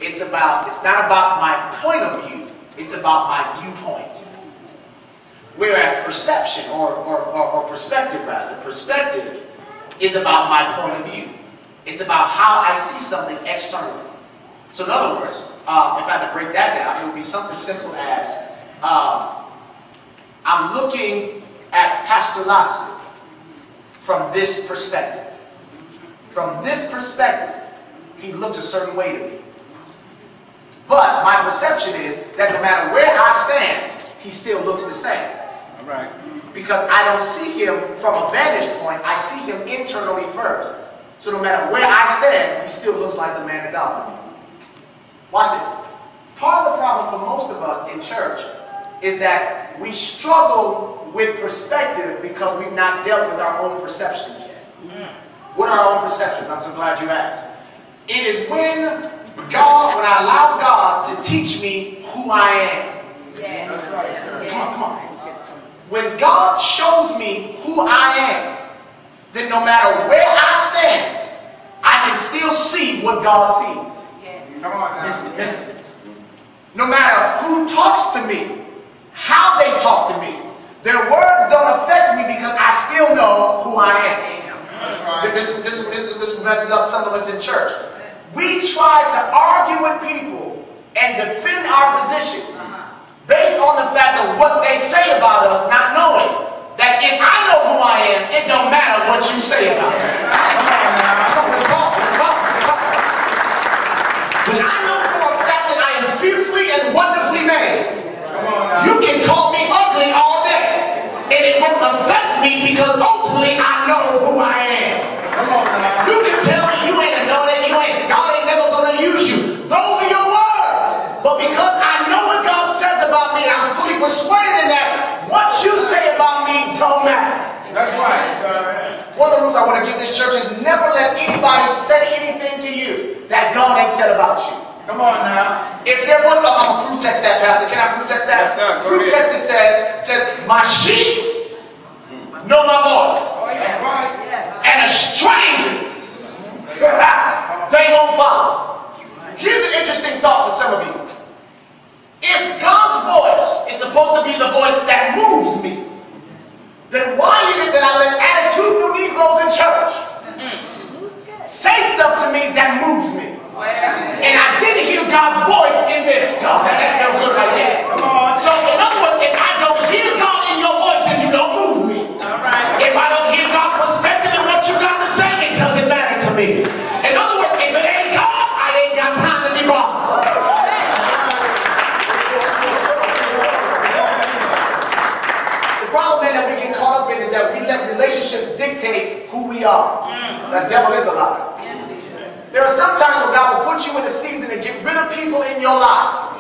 it's not about my point of view, it's about my viewpoint. Whereas perception, or perspective rather, perspective is about my point of view. It's about how I see something externally. So in other words, if I had to break that down, it would be something simple as, I'm looking at Pastor Lotson from this perspective. From this perspective, he looks a certain way to me. But my perception is that no matter where I stand, he still looks the same. All right. Because I don't see him from a vantage point, I see him internally first. So no matter where I stand, he still looks like the man of God. Watch this. Part of the problem for most of us in church is that we struggle with perspective because we've not dealt with our own perceptions yet. What are our own perceptions? I'm so glad you asked. It is when I allow God to teach me who I am. Yeah. That's right, sir. Come on. When God shows me who I am, then no matter where I stand, I can still see what God sees. Yeah. Come on now. Listen. No matter who talks to me, how they talk to me, their words don't affect me because I still know who I am. That's right. This messes up some of us in church. We try to argue with people and defend our position based on the fact of what they say about us, not knowing that if I know who I am, it don't matter what you say about me. When I know for a fact that I am fearfully and wonderfully made, you can call me ugly all day, and it won't affect me because ultimately I know who I am. You can tell me you ain't anointed, you ain't. God ain't never going to use you. Those are your words. But because I know what God says about me, I'm fully persuaded that what you say about me don't matter. That's right, sir. One of the rules I want to give this church is never let anybody say anything to you that God ain't said about you. Come on now. If there was, I'm going to proof text that, Pastor. Can I proof text that? Yes, sir. Go proof ahead. text it says, my sheep know my voice. That's right. And the strangers, they won't follow. Here's an interesting thought for some of you. If God's voice is supposed to be the voice that moves me, then why is it that I let attitudinal Negroes in church say stuff to me that moves me? And I didn't hear God's voice in there. God, that felt good right there. Come on. So in other words, if I don't hear God in your voice, then you don't move me. If I don't hear God's perspective in what you got to say, it doesn't matter to me. In other words, if it ain't God, I ain't got time to be bothered. The problem, man, that we get caught up in is that we let relationships dictate who we are. The devil is a liar. There are some times where God will put you in a season to get rid of people in your life.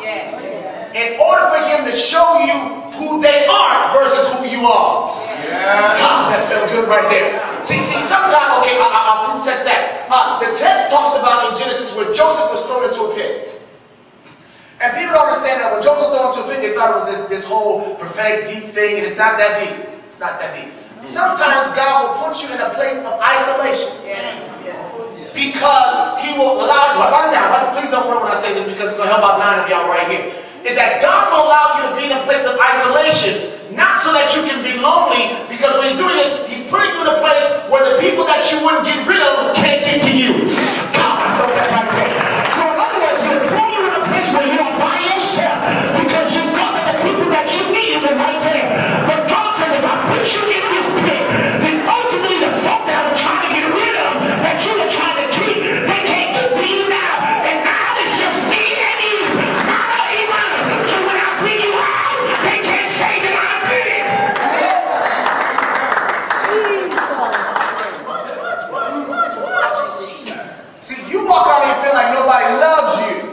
In order for him to show you who they are versus who you are. God, that felt good right there. See, sometimes, okay, I'll proof text that. The text talks about in Genesis where Joseph was thrown into a pit. And people don't understand that when Joseph was thrown into a pit, they thought it was this whole prophetic deep thing, and it's not that deep. It's not that deep. Sometimes God will put you in a place of isolation. Because he will allow you, please don't worry when I say this because it's going to help about 9 of y'all right here, is that God will allow you to be in a place of isolation, not so that you can be lonely, because what he's doing is he's putting you in a place where the people that you wouldn't get rid of can't get to you. God, I felt that right there. So in other words, he'll throw you in a place where you are by yourself, because you thought that the people that you needed were right there. But God said, if I put you in this pit, then ultimately the folk that I'm trying to get rid of, that you were trying to keep, they can't get to you now. And now it's just me and you. So when I bring you out, they can't say that I did it. See, you walk out here and feel like nobody loves you.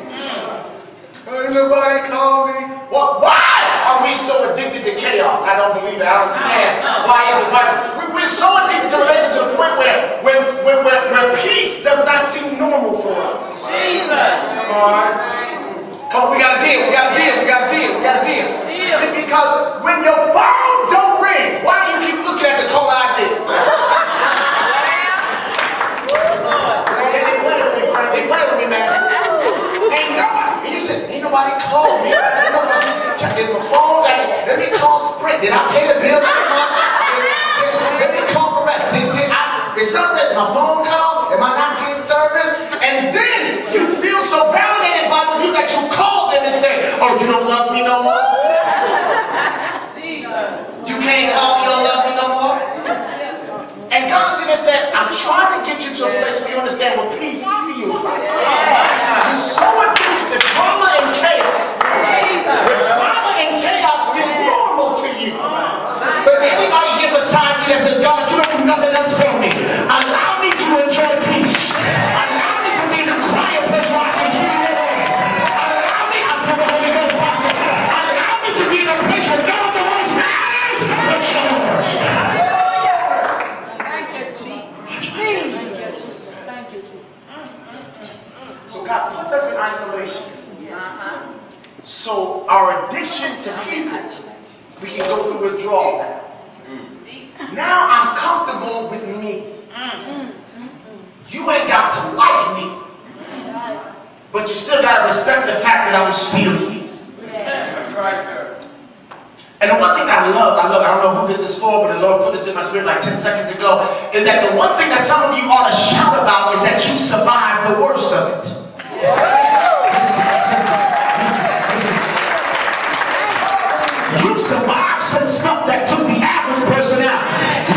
Ain't nobody call me. Well, why are we so addicted to chaos? I don't believe it. I don't understand. Why is it? We're so addicted to relations to the point where peace does not seem normal for us. Come on. Come on, we got to deal. Because when your phone don't ring, why do you keep looking at the caller ID? They play with me, friend. They play with me, man. Ain't no nobody called me. Is my phone? Let me call Sprint. Did I pay the bill this month? Let me call correct. Is something, my phone cut off? Am I not getting service? And then you feel so validated by you that you call them and say, oh, you don't love me no more? You can't call me, you don't love me no more? And God said, I'm trying to get you to a place where you understand what peace feels like. You're so addicted to drama and chaos. When drama and chaos feels normal to you. But anybody here beside me that says, God, if you don't do nothing else for me, allow me to enjoy peace. Allow me to be in a quiet place where I can hear your voice. Allow me, I feel the Holy Ghost, Pastor. Allow me to be in a place where no other voice matters but yours. So God puts us in isolation. So our addiction to people, we can go through withdrawal now. Now I'm comfortable with me. You ain't got to like me. But you still got to respect the fact that I'm still here. That's right, sir. And the one thing I love, I don't know who this is for, but the Lord put this in my spirit like 10 seconds ago, is that the one thing that some of you ought to shout about is that you survived the worst of it. You survived some stuff that took the average person out.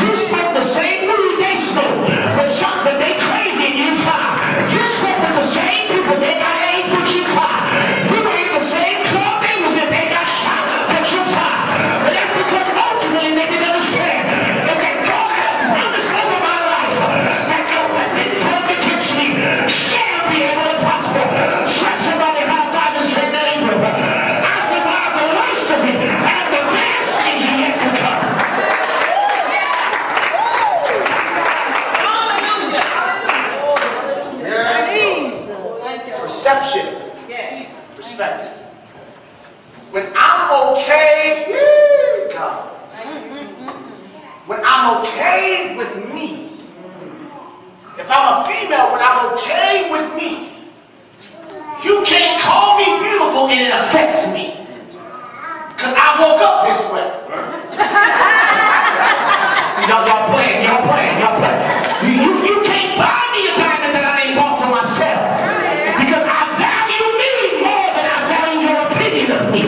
You smoked the same weed they smoke, but they crazy and you fine. You smoked with the same people, they got AIDS, but you fine. You were in the same club they was in, they got shot, but you fine. But that's because ultimately they didn't understand is that God had a promise over my life that no weapon formed against me shall be able to prosper. Slap somebody high five and say, neighbor, I survived the worst of it, and the best is yet to come. Perception, perspective. When I'm okay, God. When I'm okay with me. If I'm a female, when I'm okay with me. You can't call me beautiful and it affects me. Because I woke up this way. See, y'all playing. You can't buy me a diamond that I ain't bought for myself. Because I value me more than I value your opinion of me.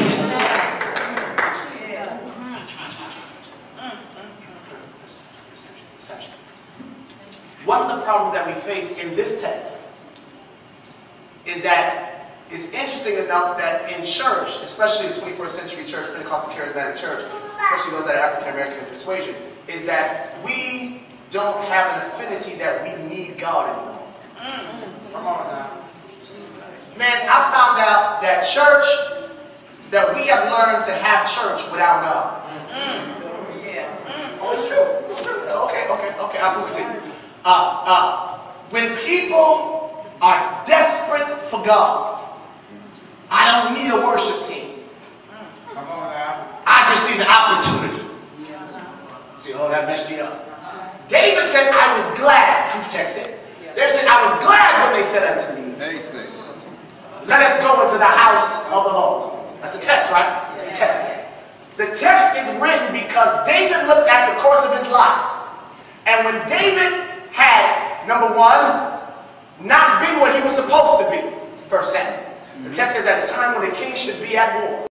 One of the problems that we face in this text is that it's interesting enough that in church, especially the 21st century church, Pentecostal charismatic church, especially those that are African American in persuasion, is that we don't have an affinity that we need God anymore. Come on now. Man, I found out that church, that we have learned to have church without God. Oh, it's true. It's true. Okay, I'll prove it to you. When people are desperate for God, I don't need a worship team. Come on now. I just need an opportunity. See, oh, that messed you up. David said, I was glad. Proof text it. David said, I was glad when they said unto me, let us go into the house of the Lord. That's the text, right? It's the text. The text is written because David looked at the course of his life. And when David had, number one, not been what he was supposed to be, verse 7. The text says at a time when the king should be at war.